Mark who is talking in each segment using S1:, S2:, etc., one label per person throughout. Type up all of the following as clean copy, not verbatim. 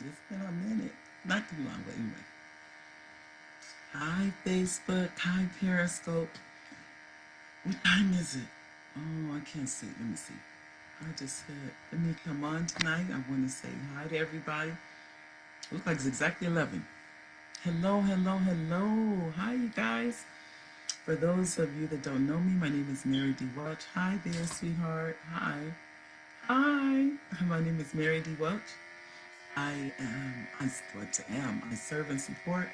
S1: It's been a minute. Not too long, but anyway. Hi, Facebook. Hi, Periscope. What time is it? Oh, I can't see. Let me see. I just said, let me come on tonight. I want to say hi to everybody. It looks like it's exactly 11. Hello, hello, hello. Hi, you guys. For those of you that don't know me, my name is Mary D. Welch. Hi there, sweetheart. Hi. Hi. My name is Mary D. Welch. I serve and support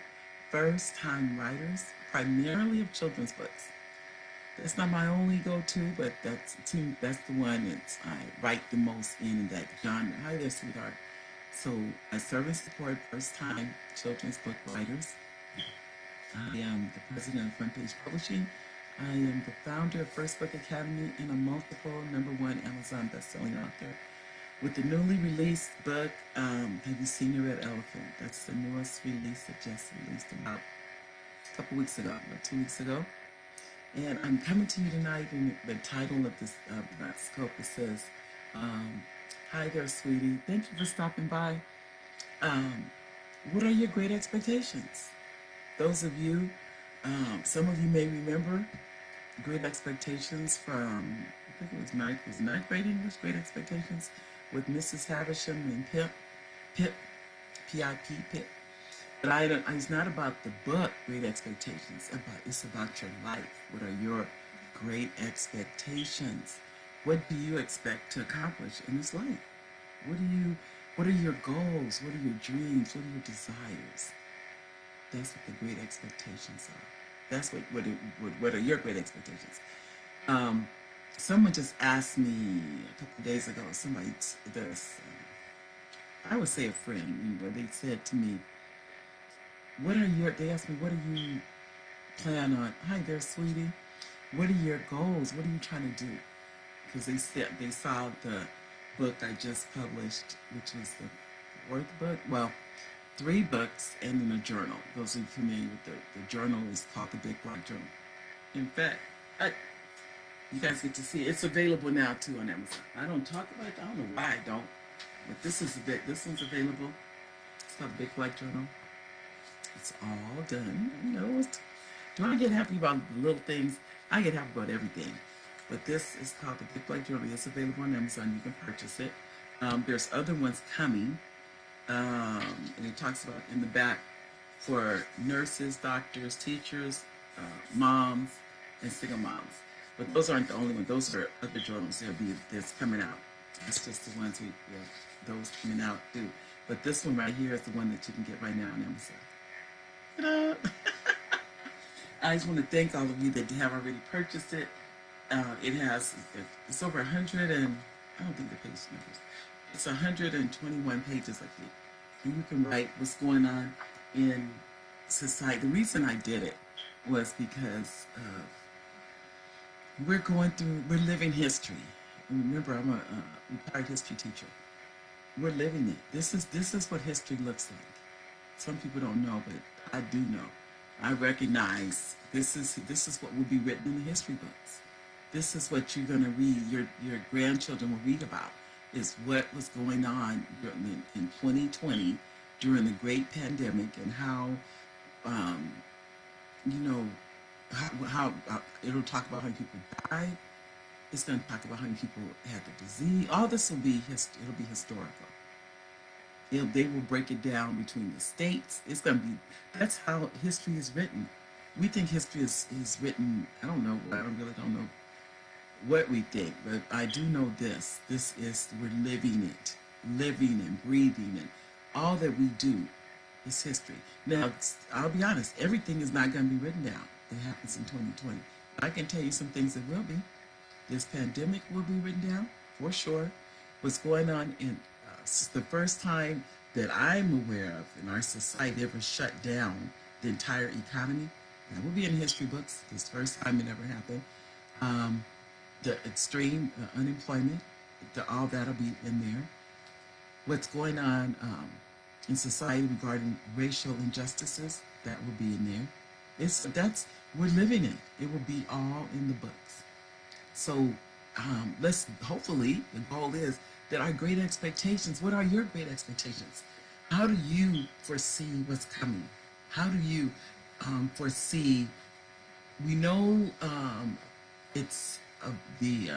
S1: first time writers, primarily of children's books. That's not my only go to, but that's the one that I write the most in that genre. Hi there, sweetheart. So I serve and support first time children's book writers. I am the president of Front Page Publishing. I am the founder of First Book Academy and a multiple #1 Amazon bestselling author. With the newly released book, have you seen The Red Elephant? That's the newest release that just released about a couple weeks ago, about 2 weeks ago. And I'm coming to you tonight in the title of this scope. It says, hi there, sweetie. Thank you for stopping by. Um, what are your great expectations? Those of you, some of you may remember Great Expectations from, I think it was ninth grade English, Great Expectations with Mrs. Havisham and Pip, P-I-P, Pip. But it's not about the book, Great Expectations. It's about your life. What are your great expectations? What do you expect to accomplish in this life? What do you, what are your goals? What are your dreams? What are your desires? That's what the great expectations are. That's what are your great expectations? Um, Someone just asked me a couple of days ago. Somebody does. I would say a friend. They said to me, "What are your?" They asked me, "What do you plan on?" Hi there, sweetie. What are your goals? What are you trying to do? Because they saw the book I just published, which was the fourth book. Well, three books and then a journal. Those are familiar with the journal is called the Big Black Journal. In fact, you guys get to see it. It's available now too on Amazon. I don't talk about it. I don't know why I don't. But this one's available. It's called the Big Black Journal. It's all done. Do I get happy about the little things? I get happy about everything. But this is called the Big Black Journal. It's available on Amazon. You can purchase it. There's other ones coming. And it talks about in the back for nurses, doctors, teachers, moms, and single moms. But those aren't the only ones. Those are other journals that's coming out. It's just the ones those coming out too. But this one right here is the one that you can get right now on Amazon. Ta-da! I just want to thank all of you that have already purchased it. It's over 100 and I don't think the page numbers. It's 121 pages, I think. And you can write what's going on in society. The reason I did it was because we're living history. And remember, I'm a retired history teacher. We're living it. This is what history looks like. Some people don't know, but I do know. I recognize this is what will be written in the history books. This is what you're going to read. Your grandchildren will read about. Is what was going on in 2020 during the great pandemic and how, um, you know, how it'll talk about how many people died. It's going to talk about how many people had the disease. All this will be it'll be historical. They will break it down between the states. It's going to be that's how history is written. We think history is written. I don't know. I really don't know what we think, but I do know this. This is we're living it, living and breathing, and all that we do is history. Now, I'll be honest. Everything is not going to be written down that happens in 2020. I can tell you some things that will be. This pandemic will be written down for sure. What's going on in the first time that I'm aware of in our society ever shut down the entire economy. That will be in history books. This first time it ever happened. Um, the extreme unemployment, all that'll be in there. What's going on in society regarding racial injustices, that will be in there. We're living it. It will be all in the books. So let's hopefully the goal is that our great expectations. What are your great expectations? How do you foresee what's coming? How do you foresee? We know it's the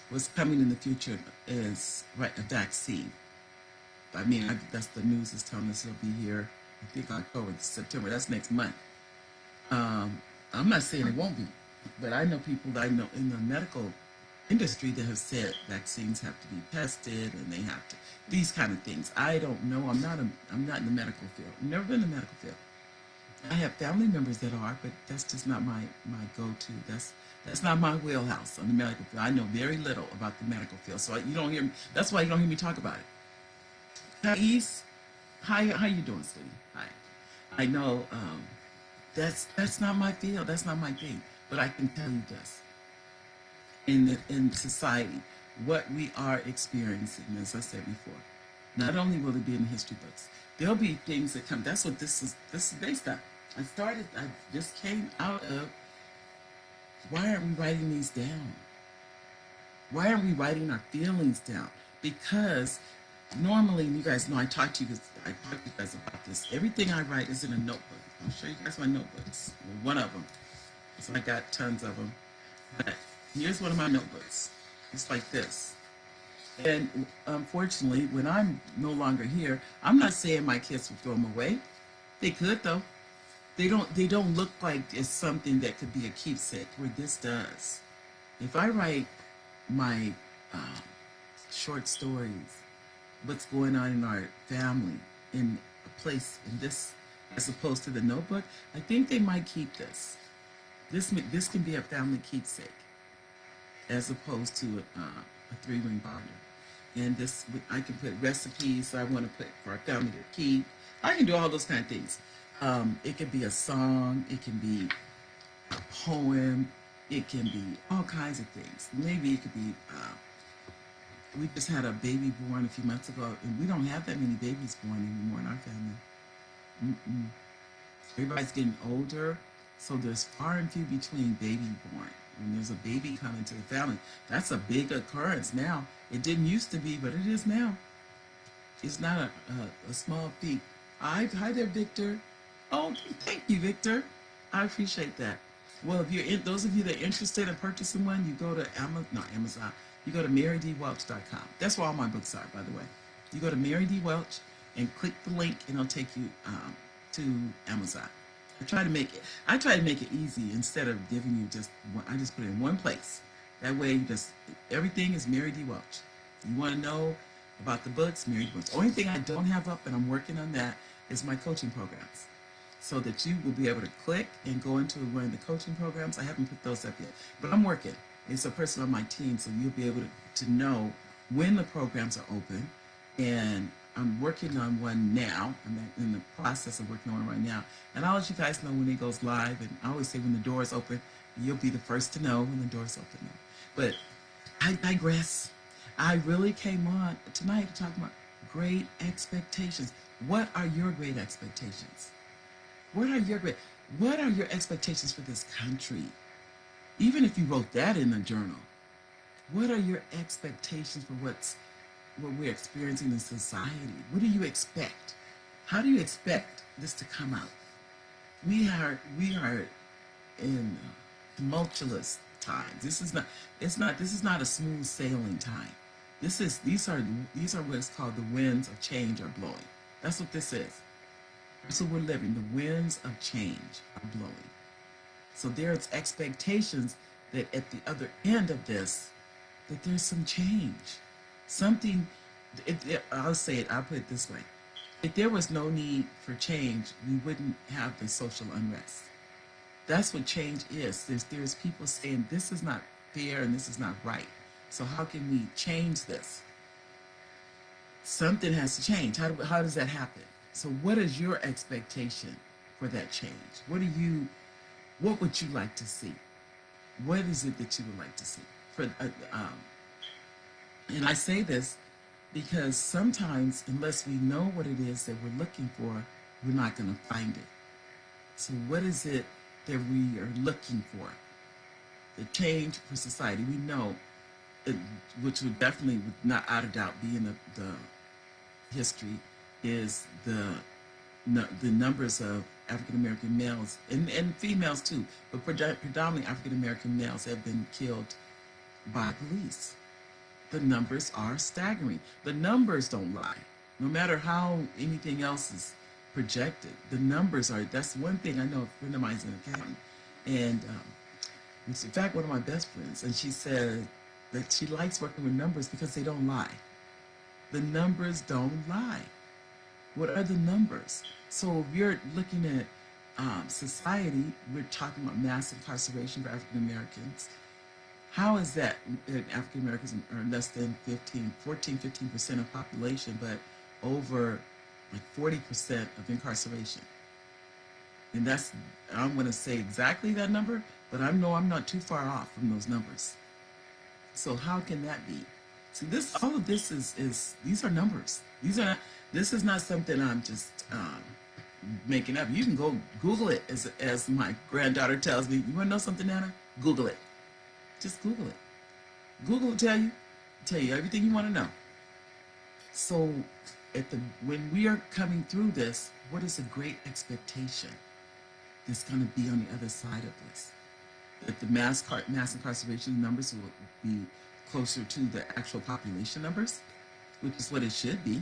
S1: what's coming in the future is right a vaccine. I mean, that's the news is telling us it'll be here. I think October, September. That's next month. I'm not saying it won't be, but I know people that I know in the medical industry that have said vaccines have to be tested and they have to these kind of things. I don't know. I'm not in the medical field. I've never been in the medical field. I have family members that are, but that's just not my go-to. That's not my wheelhouse on the medical field. I know very little about the medical field, so you don't hear me. That's why you don't hear me talk about it. Thais, how you doing, sweetie? Hi. I know that's not my field. That's not my thing. But I can tell you this: in society, what we are experiencing, as I said before, not only will it be in the history books, there'll be things that come. That's what this is based on. I just came out of. Why aren't we writing these down? Why aren't we writing our feelings down? Because normally, you guys know I talk to you guys about this. Everything I write is in a notebook. I'll show you guys my notebooks. One of them. So I got tons of them. But here's one of my notebooks. It's like this. And unfortunately, when I'm no longer here, I'm not saying my kids will throw them away. They could though. They don't look like it's something that could be a keepsake, where this does. If I write my um, short stories, what's going on in our family, in a place in this, as opposed to the notebook, I think they might keep this. This can be a family keepsake, as opposed to a three-ring binder. And this, I can put recipes I want to put for our family to keep. I can do all those kind of things. It can be a song. It can be a poem. It can be all kinds of things. Maybe it could be. We just had a baby born a few months ago, and we don't have that many babies born anymore in our family. Mm-mm. Everybody's getting older, so there's far and few between baby born. When there's a baby coming to the family, that's a big occurrence now. It didn't used to be, but it is now. It's not a small feat. Hi there, Victor. Oh, thank you, Victor. I appreciate that. Well, if you're those of you that are interested in purchasing one, you go to Amazon. You go to marydwelch.com. That's where all my books are, by the way. You go to Mary D. Welch and click the link, and it'll take you to Amazon. I try to make it easy instead of giving you just one. I just put it in one place. That way, everything is Mary D. Welch. You want to know about the books, Mary D. Welch. The only thing I don't have up, and I'm working on that, is my coaching programs, so that you will be able to click and go into one of the coaching programs. I haven't put those up yet, but I'm working. It's a person on my team, so you'll be able to know when the programs are open. And I'm working on one now. I'm in the process of working on it right now. And I'll let you guys know when it goes live. And I always say when the doors open, you'll be the first to know when the doors open. But I digress. I really came on tonight to talk about great expectations. What are your great expectations? What are your expectations for this country? Even if you wrote that in a journal, what are your expectations for what we're experiencing in society? What do you expect? How do you expect this to come out? We are in tumultuous times. This is not a smooth sailing time. These are what's called the winds of change are blowing. That's what this is. So we're living. The winds of change are blowing. So there's expectations that at the other end of this, that there's some change. Something, I'll say it, I'll put it this way. If there was no need for change, we wouldn't have the social unrest. That's what change is. There's people saying this is not fair and this is not right. So how can we change this? Something has to change. How does that happen? So what is your expectation for that change? What would you like to see? What is it that you would like to see? And I say this because sometimes, unless we know what it is that we're looking for, we're not going to find it. So what is it that we are looking for? The change for society. We know, which would definitely, not out of doubt, be in the history is the numbers of African American males and females too, but predominantly African American males have been killed by police. The numbers are staggering. The numbers don't lie. No matter how anything else is projected, the numbers are. That's one thing I know. A friend of mine's in accounting, and it's in fact one of my best friends, and she said that she likes working with numbers because they don't lie. The numbers don't lie. What are the numbers? So if you're looking at society, we're talking about mass incarceration for African Americans. How is that African Americans are less than 15% of population, but over like 40% of incarceration? And that's, I'm going to say exactly that number, but I know I'm not too far off from those numbers. So how can that be? See, all of this is these are numbers. These are not, this is not something I'm just making up. You can go Google it, as my granddaughter tells me. You want to know something, Nana? Google it. Just Google it. Google will tell you everything you want to know. So, when we are coming through this, what is a great expectation that's going to be on the other side of this? That the mass incarceration numbers will be closer to the actual population numbers, which is what it should be.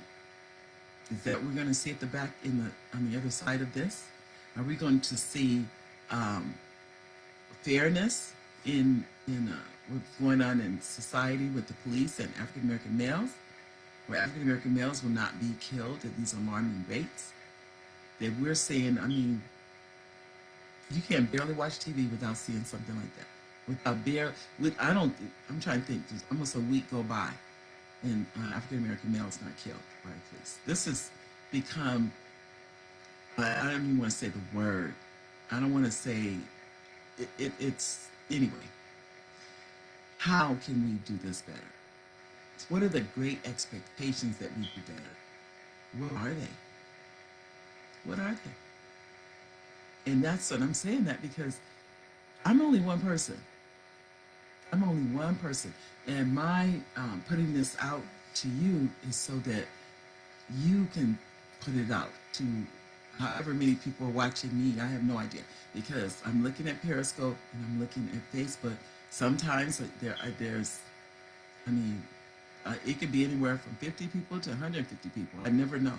S1: Is that we're going to see at the back on the other side of this? Are we going to see fairness in what's going on in society with the police and African American males, where African American males will not be killed at these alarming rates? That we're seeing, I mean, you can barely watch TV without seeing something like that. I'm trying to think, there's almost a week go by and African American males not killed by police. This has become, I don't even want to say the word. I don't want to say, it's, anyway. How can we do this better? What are the great expectations that we do better? What are they? What are they? And that's what I'm saying that because I'm only one person. I'm only one person. And my putting this out to you is so that you can put it out to however many people are watching me. I have no idea because I'm looking at Periscope and I'm looking at Facebook. Sometimes there's, I mean, it could be anywhere from 50 people to 150 people. I never know.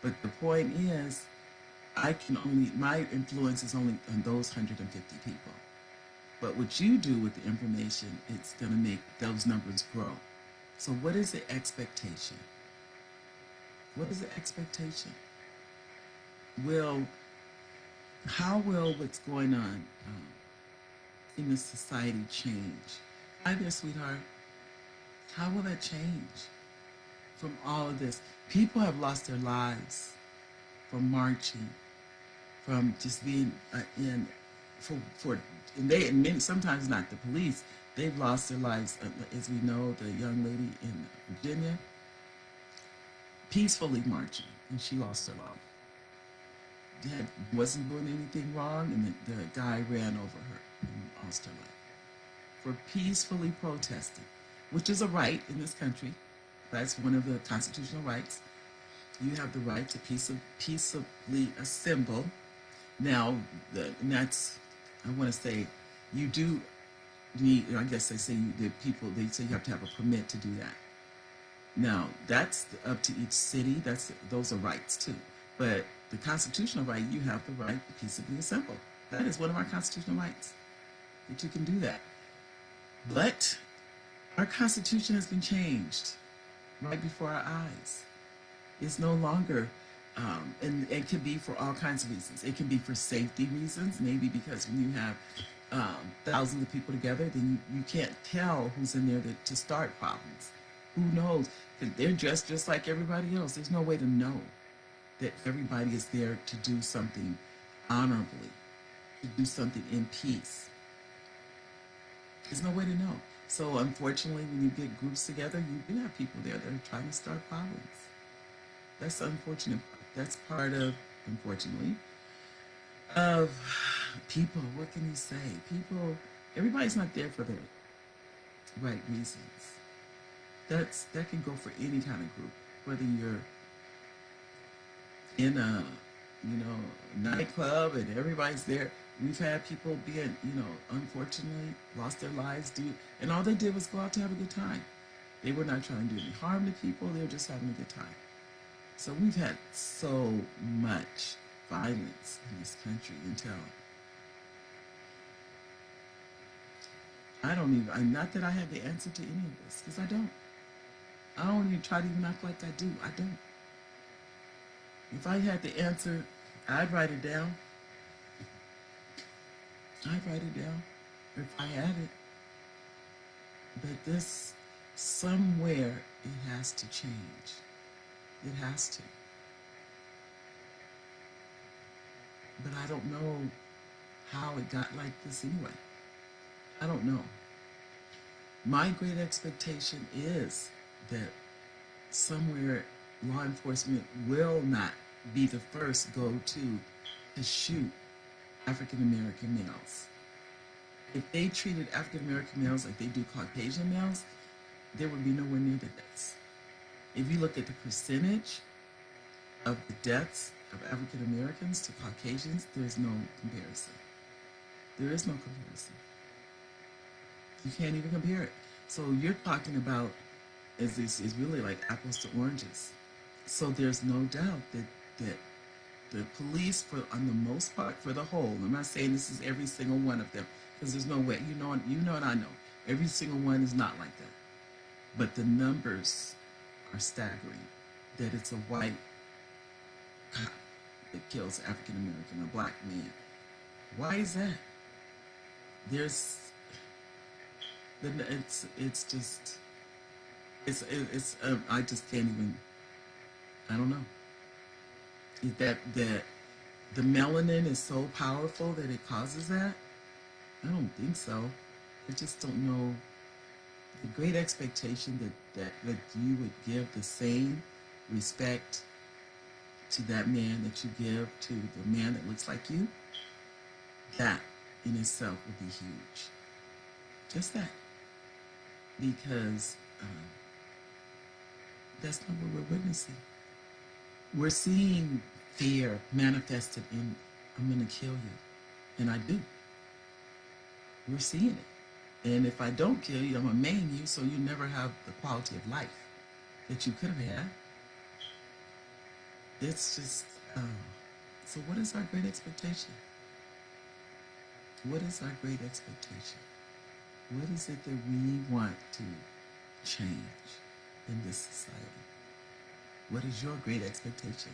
S1: But the point is, my influence is only on those 150 people. But what you do with the information, it's going to make those numbers grow. So what is the expectation? What is the expectation? How will what's going on in this society change? Hi there, sweetheart. How will that change from all of this? People have lost their lives from marching, from just being and sometimes not the police. They've lost their lives, as we know, the young lady in Virginia, peacefully marching, and she lost her life. Wasn't doing anything wrong, and the guy ran over her and lost her life for peacefully protesting, which is a right in this country. That's one of the constitutional rights. You have the right to peaceably assemble. Now, and that's, I want to say, you do need, I guess they say they say you have to have a permit to do that. Now, that's up to each city. Those are rights too. But the constitutional right, you have the right to peaceably assemble. That is one of our constitutional rights, that you can do that. But our Constitution has been changed right before our eyes. It's no longer, and it can be for all kinds of reasons. It can be for safety reasons, maybe because when you have thousands of people together, then you can't tell who's in there to start problems. Who knows? Because they're just like everybody else. There's no way to know that everybody is there to do something honorably, to do something in peace. There's no way to know. So unfortunately, when you get groups together, you do have people there that are trying to start problems. That's unfortunate. That's part of, unfortunately, of people. What can you say? Everybody's not there for the right reasons. That can go for any kind of group, whether you're in a, nightclub and everybody's there. We've had people being, unfortunately lost their lives due, and all they did was go out to have a good time. They were not trying to do any harm to people. They were just having a good time. So we've had so much violence in this country until I don't even, I'm not that I have the answer to any of this, because I don't. I don't even try to even act like I do. I don't. If I had the answer, I'd write it down. I'd write it down if I had it. But this, somewhere, it has to change. It has to. But I don't know how it got like this anyway. I don't know. My great expectation is that somewhere law enforcement will not be the first go to shoot African American males. If they treated African American males like they do Caucasian males, there would be nowhere near the deaths. If you look at the percentage of the deaths of African Americans to Caucasians, there's no comparison. There is no comparison. You can't even compare it. So you're talking about is this is really like apples to oranges. So there's no doubt that the police, for on the most part, for the whole. I'm not saying this is every single one of them, because there's no way. And I know every single one is not like that. But the numbers are staggering. That it's a white cop that kills African American or black man. Why is that? There's it's just it's I just can't even. I don't know. Is that the melanin is so powerful that it causes that? I don't think so. I just don't know the great expectation that you would give the same respect to that man that you give to the man that looks like you. That in itself would be huge. Just that. Because that's not what we're witnessing. We're seeing fear manifested in I'm going to kill you. And I do. We're seeing it. And if I don't kill you, I'm going to maim you so you never have the quality of life that you could have had. It's just, so what is our great expectation? What is our great expectation? What is it that we want to change in this society? What is your great expectation?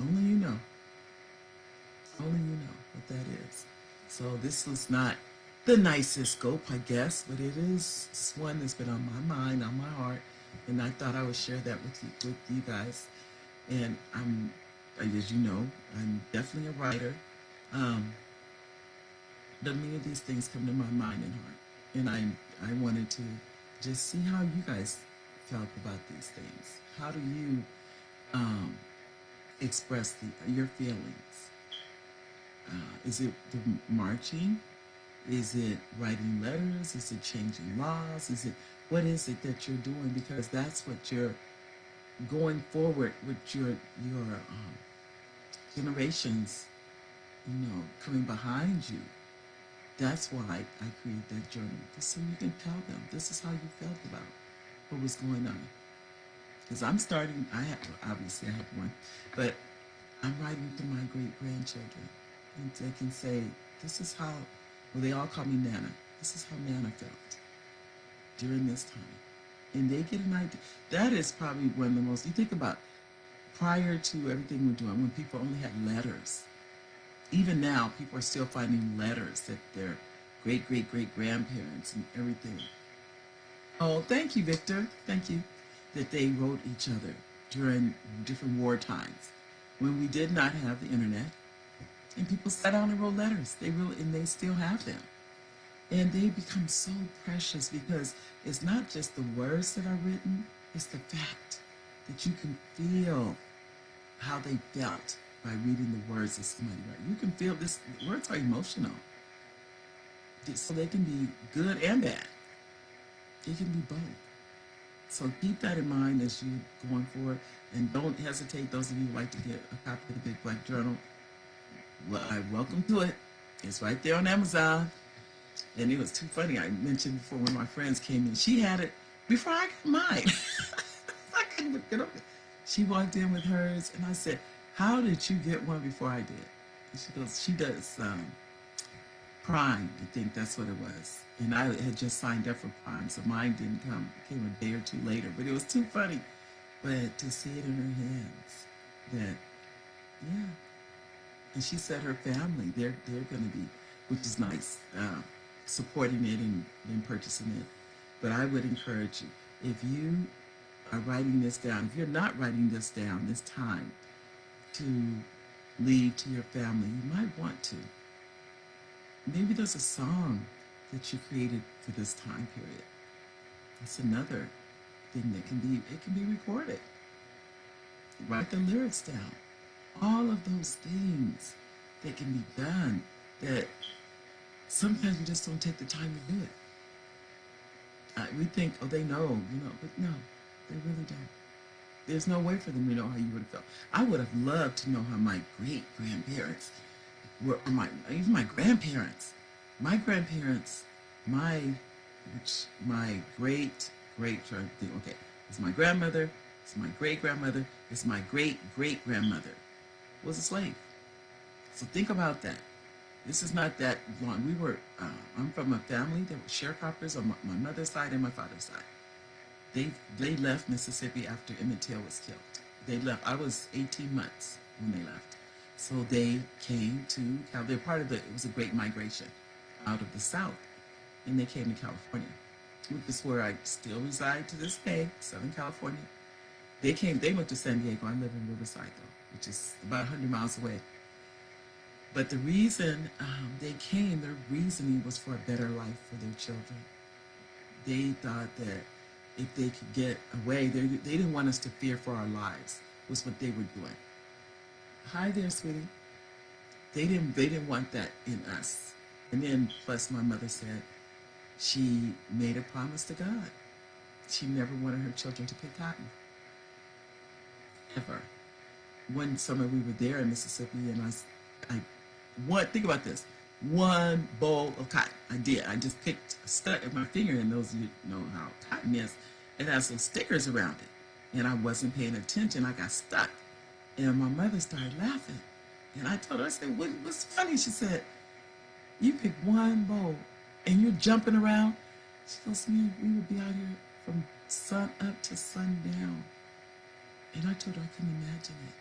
S1: Only you know. Only you know what that is. So this was not the nicest scope, I guess, but it is one that's been on my mind, on my heart, and I thought I would share that with you guys. And as you know, I'm definitely a writer. Um, but many of these things come to my mind and heart, and I wanted to just see how you guys felt about these things. How do you um, express your feelings? Is it the marching? Is it writing letters? Is it changing laws? What is it that you're doing? Because that's what you're going forward with your generations, coming behind you. That's why I created that journal, just so you can tell them this is how you felt about what was going on. Because I'm starting, obviously I have one, but I'm writing to my great grandchildren, and they can say, this is how, well, they all call me Nana. This is how Nana felt during this time. And they get an idea. That is probably one of the most, you think about prior to everything we're doing, when people only had letters. Even now, people are still finding letters that their great, great, great grandparents and everything. Oh, thank you, Victor. Thank you. That they wrote each other during different war times when we did not have the internet. And people sat down and wrote letters. And they still have them. And they become so precious because it's not just the words that are written, it's the fact that you can feel how they felt by reading the words that somebody wrote. You can feel this, words are emotional. So they can be good and bad. They can be both. So keep that in mind as you going forward, and don't hesitate. Those of you who like to get a copy of the Big Black Journal, well, I welcome to it. It's right there on Amazon. And it was too funny. I mentioned before when my friends came in, she had it before I got mine. I couldn't get up. She walked in with hers, and I said, "How did you get one before I did?" And she goes, "She does Prime. I think that's what it was." And I had just signed up for Prime, so mine didn't come. It came a day or two later, but it was too funny. But to see it in her hands, that yeah, and she said her family they're going to be, which is nice, supporting it and purchasing it. But I would encourage you, if you are writing this down, if you're not writing this down this time to leave to your family, you might want to. Maybe there's a song that you created for this time period. That's another thing that can be recorded. Write the lyrics down. All of those things that can be done that sometimes we just don't take the time to do it. We think, oh, they know, but no, they really don't. There's no way for them to know how you would have felt. I would have loved to know how my great grandparents were, or even my grandparents. My grandparents, my great, okay, it's my grandmother, it's my great grandmother, it's my great great grandmother was a slave. So think about that. This is not that long. I'm from a family that were sharecroppers on my mother's side and my father's side. They left Mississippi after Emmett Till was killed. They left. I was 18 months when they left. So they came to they're part of it was a great migration out of the South. And they came to California, which is where I still reside to this day, Southern California. They went to San Diego. I live in Riverside though, which is about 100 miles away. But the reason they came, their reasoning was for a better life for their children. They thought that if they could get away, they didn't want us to fear for our lives, was what they were doing. Hi there, sweetie. They didn't want that in us. And then plus my mother said she made a promise to God. She never wanted her children to pick cotton. Ever. One summer we were there in Mississippi and think about this. One bowl of cotton. I did. I just stuck my finger in those, you know how cotton is. It has some stickers around it. And I wasn't paying attention. I got stuck. And my mother started laughing. And I told her, I said, what's funny? She said, you picked one bowl and you're jumping around. She goes, man, we would be out here from sun up to sundown. And I told her I couldn't imagine it.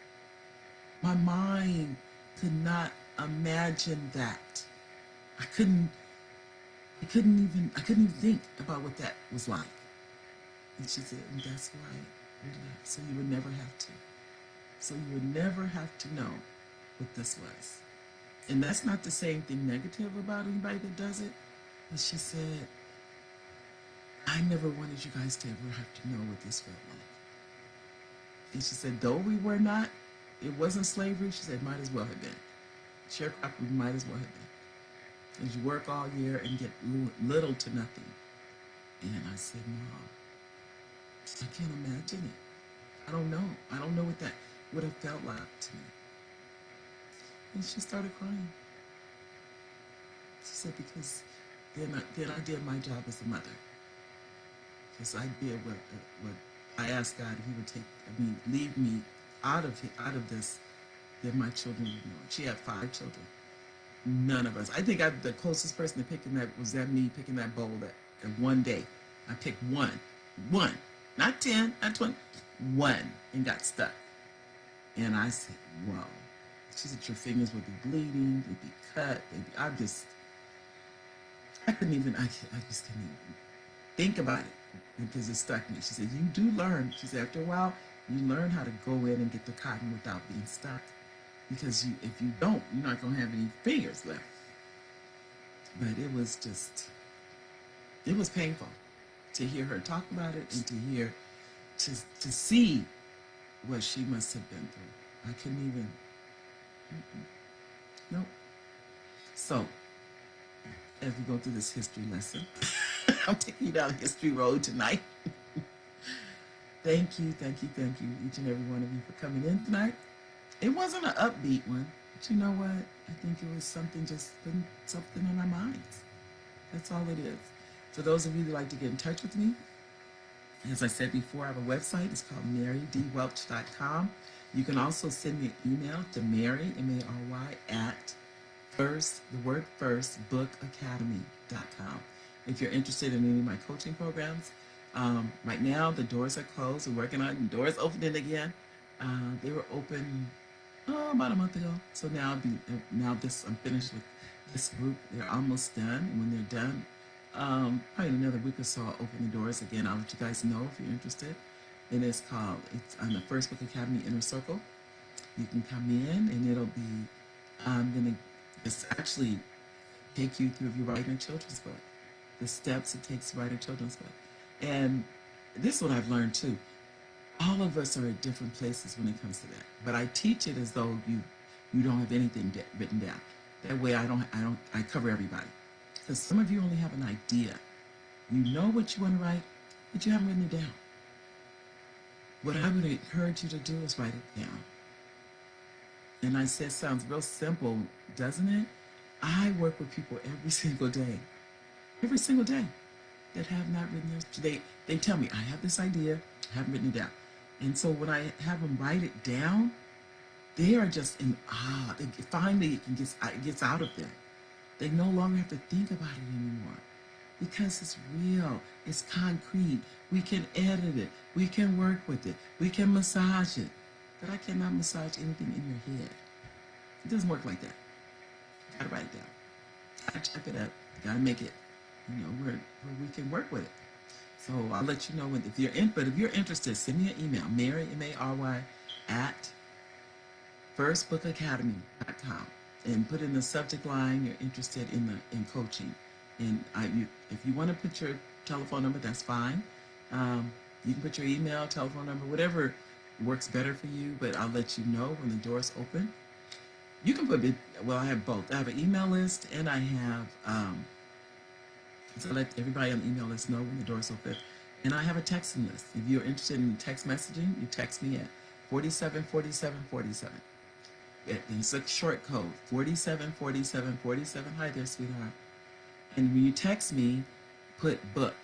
S1: My mind could not imagine that. I couldn't even think about what that was like. And she said, and that's why we left. So you would never have to. So you would never have to know what this was. And that's not to say anything negative about anybody that does it. But she said, I never wanted you guys to ever have to know what this felt like. And she said, though we were not, it wasn't slavery, she said, might as well have been. Sharecropper might as well have been. Because you work all year and get little to nothing. And I said, Mom, I can't imagine it. I don't know. I don't know what that would have felt like to me. And she started crying. She said, because then I did my job as a mother. Because I did what I asked God if He would leave me out of this, that my children would know. She had 5 children. None of us. I think the closest person to picking that was me picking that bowl that one day. I picked one, not 10, not 20, one, and got stuck. And I said, "Whoa!" She said, "Your fingers would be bleeding, they'd be cut. I just couldn't even. I just couldn't even think about it because it stuck me." She said, "You do learn." She said, "After a while, you learn how to go in and get the cotton without being stuck." Because if you don't, you're not going to have any fingers left. But it was painful to hear her talk about it and to see what she must have been through. I couldn't even, nope. So, as we go through this history lesson, I'm taking you down history road tonight. thank you, each and every one of you for coming in tonight. It wasn't an upbeat one, but you know what? I think it was something just putting something on our minds. That's all it is. For those of you that like to get in touch with me, as I said before, I have a website. It's called marydwelch.com. You can also send me an email to Mary, M-A-R-Y, at first, the word first, bookacademy.com. If you're interested in any of my coaching programs, right now the doors are closed. We're working on doors opening again. They were open about a month ago. So I'm finished with this group. They're almost done. And when they're done, probably in another week or so, I'll open the doors again. I'll let you guys know if you're interested. And it's on the First Book Academy Inner Circle. You can come in and it'll be, I'm going to just actually take you through if you're writing a children's book, the steps it takes to write a children's book. And this is what I've learned too. All of us are at different places when it comes to that. But I teach it as though you don't have anything written down. That way I cover everybody. Because some of you only have an idea. You know what you want to write, but you haven't written it down. What I would encourage you to do is write it down. And I said, sounds real simple, doesn't it? I work with people every single day, that have not written theirs. They tell me, I have this idea, I haven't written it down. And so when I have them write it down, they are just in awe. Finally, it gets out of them. They no longer have to think about it anymore because it's real, it's concrete. We can edit it, we can work with it, we can massage it. But I cannot massage anything in your head. It doesn't work like that. You gotta write it down. Gotta type it up. You gotta make it, where we can work with it. So I'll let you know if you're interested, send me an email, Mary, M-A-R-Y, at firstbookacademy.com, and put in the subject line you're interested in coaching. And if you want to put your telephone number, that's fine. You can put your email, telephone number, whatever works better for you, but I'll let you know when the doors open. You can put it, well, I have both. I have an email list and I have, so I let everybody on the email list know when the doors open. And I have a texting list. If you're interested in text messaging, you text me at 474747. It's a short code, 474747. Hi there, sweetheart. And when you text me, put book,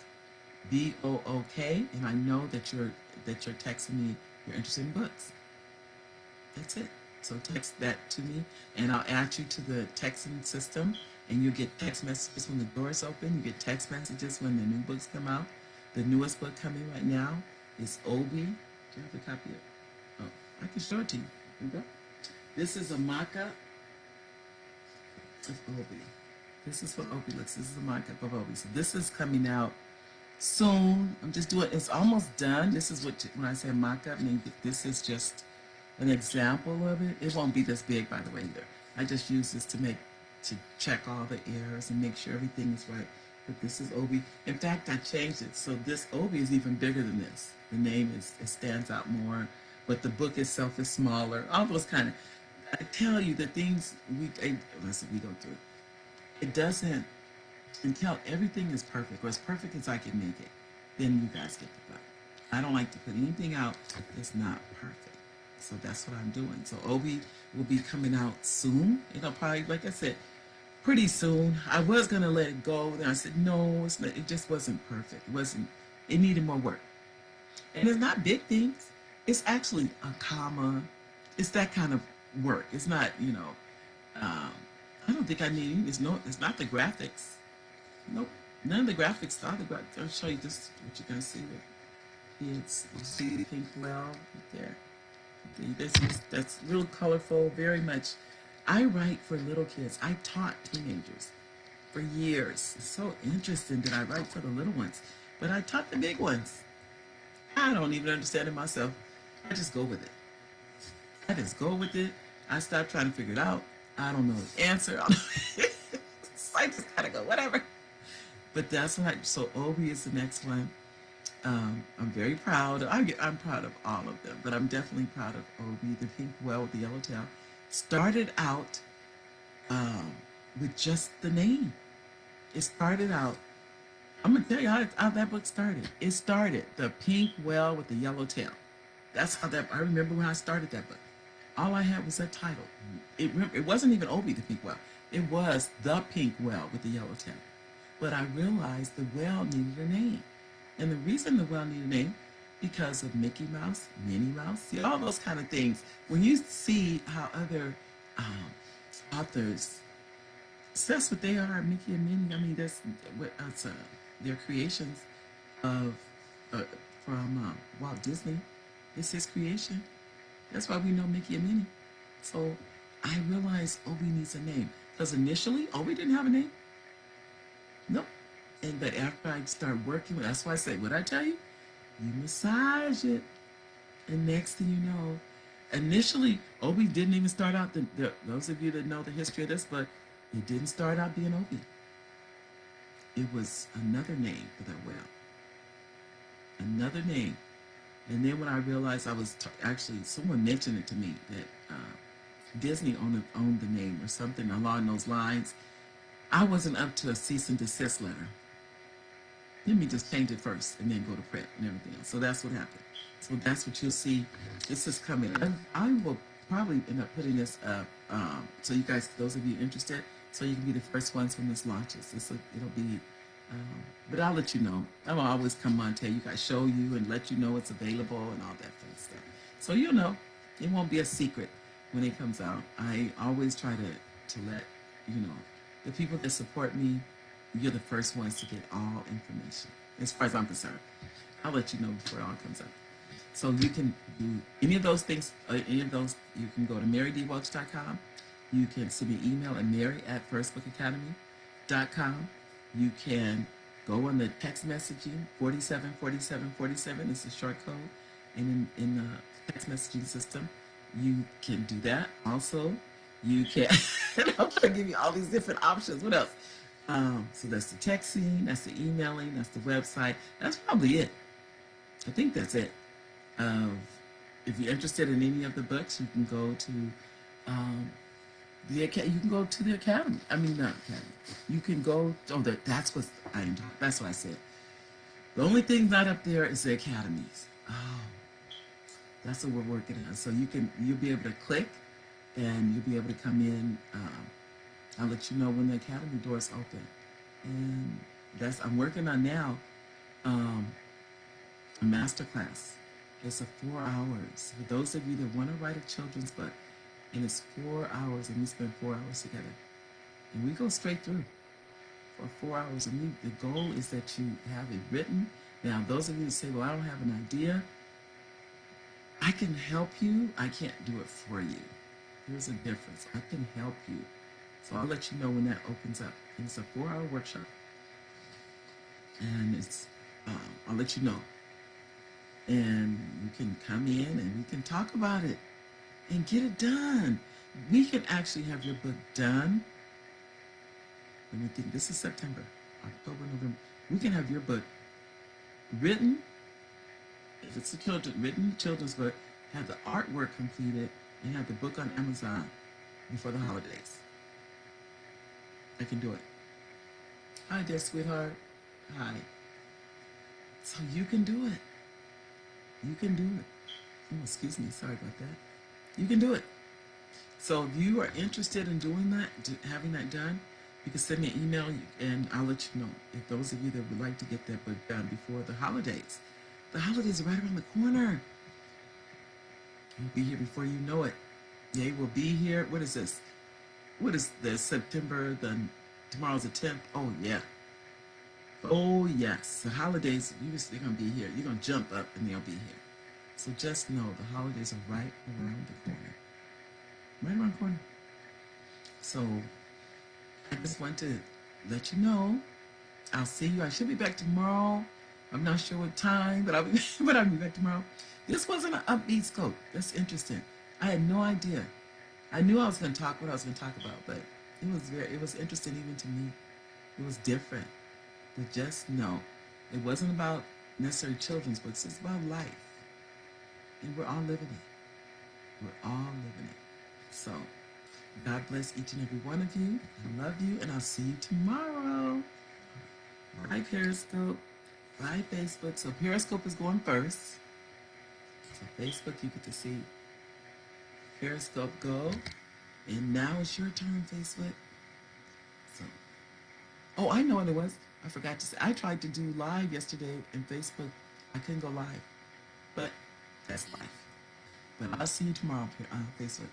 S1: B-O-O-K, and I know that you're texting me, you're interested in books. That's it. So text that to me, and I'll add you to the texting system, and you get text messages when the doors open. You get text messages when the new books come out. The newest book coming right now is Obi. Do you have a copy of it? Oh, I can show it to you. Here we go. This is a mock-up of Obi. This is what Obi looks. This is a mock-up of Obi. So this is coming out soon. I'm just doing, it's almost done. This is when I say mock-up, I mean, this is just an example of it. It won't be this big, by the way, either. I just use this to check all the errors and make sure everything is right. But this is Obi. In fact, I changed it. So this Obi is even bigger than this. The name it stands out more, but the book itself is smaller. All those kind of, I tell you, the things we go through. It doesn't, until everything is perfect, or as perfect as I can make it, then you guys get the book. I don't like to put anything out that's not perfect. So that's what I'm doing. So Obi will be coming out soon. It'll probably, like I said, pretty soon. I was gonna let it go, then I said no, it just wasn't perfect. It needed more work. And it's not big things. It's actually a comma. It's that kind of work. It's not, I don't think I need it's not the graphics. Nope. None of the graphics are the graphics. I'll show you this, what you guys see with kids. You see the pink well right there. That's real colorful, very much. I write for little kids. I taught teenagers for years. It's so interesting that I write for the little ones, but I taught the big ones. I don't even understand it myself. I just go with it. I stop trying to figure it out. I don't know the answer. So I just gotta go, whatever. But that's what so Obi is the next one. I'm very proud. I'm proud of all of them, but I'm definitely proud of Obi, the pink well with the yellow tail. Started out with just the name. It started out I'm gonna tell you how that book started. It started the pink whale with the yellow tail. That's how that. I remember when I started that book. All I had was that title. It wasn't even Obi the pink whale. It was the pink whale with the yellow tail. But I realized the whale needed a name, and the reason the whale needed a name because of Mickey Mouse, Minnie Mouse, see all those kind of things. When you see how other authors, that's what they are, Mickey and Minnie. I mean, that's their creations of uh, from Walt Disney. It's his creation. That's why we know Mickey and Minnie. So I realized Obi needs a name because initially Obi didn't have a name. Nope. And but after I start working with, that's why I say, what I tell you, you massage it, and next thing you know, initially Obi didn't even start out. Those of you that know the history of this book, it didn't start out being Obi. It was another name for that whale. Another name. And then when I realized actually, someone mentioned it to me that Disney owned the name or something along those lines. I wasn't up to a cease and desist letter. Let me just change it first and then go to print and everything else. So that's what happened. So that's what you'll see. This is coming. I will probably end up putting this up so you guys, those of you interested, so you can be the first ones when this launches. It'll be, but I'll let you know. I'll always come on, tell you guys, show you and let you know it's available and all that fun stuff. So you'll know. It won't be a secret when it comes out. I always try to let you know the people that support me. You're the first ones to get all information, as far as I'm concerned. I'll let you know before it all comes out. So you can do any of those things, any of those, you can go to marydwelch.com. You can send me an email at mary@firstbookacademy.com. You can go on the text messaging, 474747 is the short code. And in the text messaging system, you can do that. Also, you can, I'm trying to give you all these different options. What else? So that's the texting, that's the emailing, that's the website. That's probably it. I think that's it. Um, if you're interested in any of the books, you can go to um, you can go to the academy. I mean, not academy. You can go. Oh, that's what I am. That's what I said. The only thing not up there is the academies. Oh, that's what we're working on. So you'll be able to click, and you'll be able to come in. I'll let you know when the academy doors open, and I'm working on now a master class. It's a 4 hours for those of you that want to write a children's book, and it's 4 hours, and we spend 4 hours together, and we go straight through for 4 hours. And the goal is that you have it written. Now, those of you that say, "Well, I don't have an idea," I can help you. I can't do it for you. There's a difference. I can help you. So I'll let you know when that opens up. And it's a 4-hour workshop. And I'll let you know. And you can come in and we can talk about it and get it done. We can actually have your book done. Let me think. This is September, October, November. We can have your book written. If it's a written children's book, have the artwork completed, and have the book on Amazon before the holidays. I can do it. Hi there, sweetheart. Hi. So you can do it. You can do it. Oh, excuse me. Sorry about that. You can do it. So if you are interested in doing that, having that done, you can send me an email and I'll let you know. If those of you that would like to get that book done before the holidays are right around the corner. You'll be here before you know it. They will be here. What is this? What is this? September, tomorrow's the 10th. Oh, yeah. Oh, yes. The holidays, they're going to be here. You're going to jump up and they'll be here. So just know the holidays are right around the corner. Right around the corner. So I just want to let you know. I'll see you. I should be back tomorrow. I'm not sure what time, but I'll be back tomorrow. This wasn't an upbeat scope. That's interesting. I had no idea. I knew I was going to talk what I was going to talk about, but it was interesting even to me. It was different. But just know, it wasn't about necessarily children's books. It's about life. And we're all living it. We're all living it. So, God bless each and every one of you. I love you, and I'll see you tomorrow. Bye, Periscope. Bye, Facebook. So Periscope is going first. So Facebook, you get to see Periscope go. And now it's your turn, Facebook. So, oh, I know what it was. I forgot to say. I tried to do live yesterday in Facebook. I couldn't go live, but that's life. But I'll see you tomorrow on Facebook.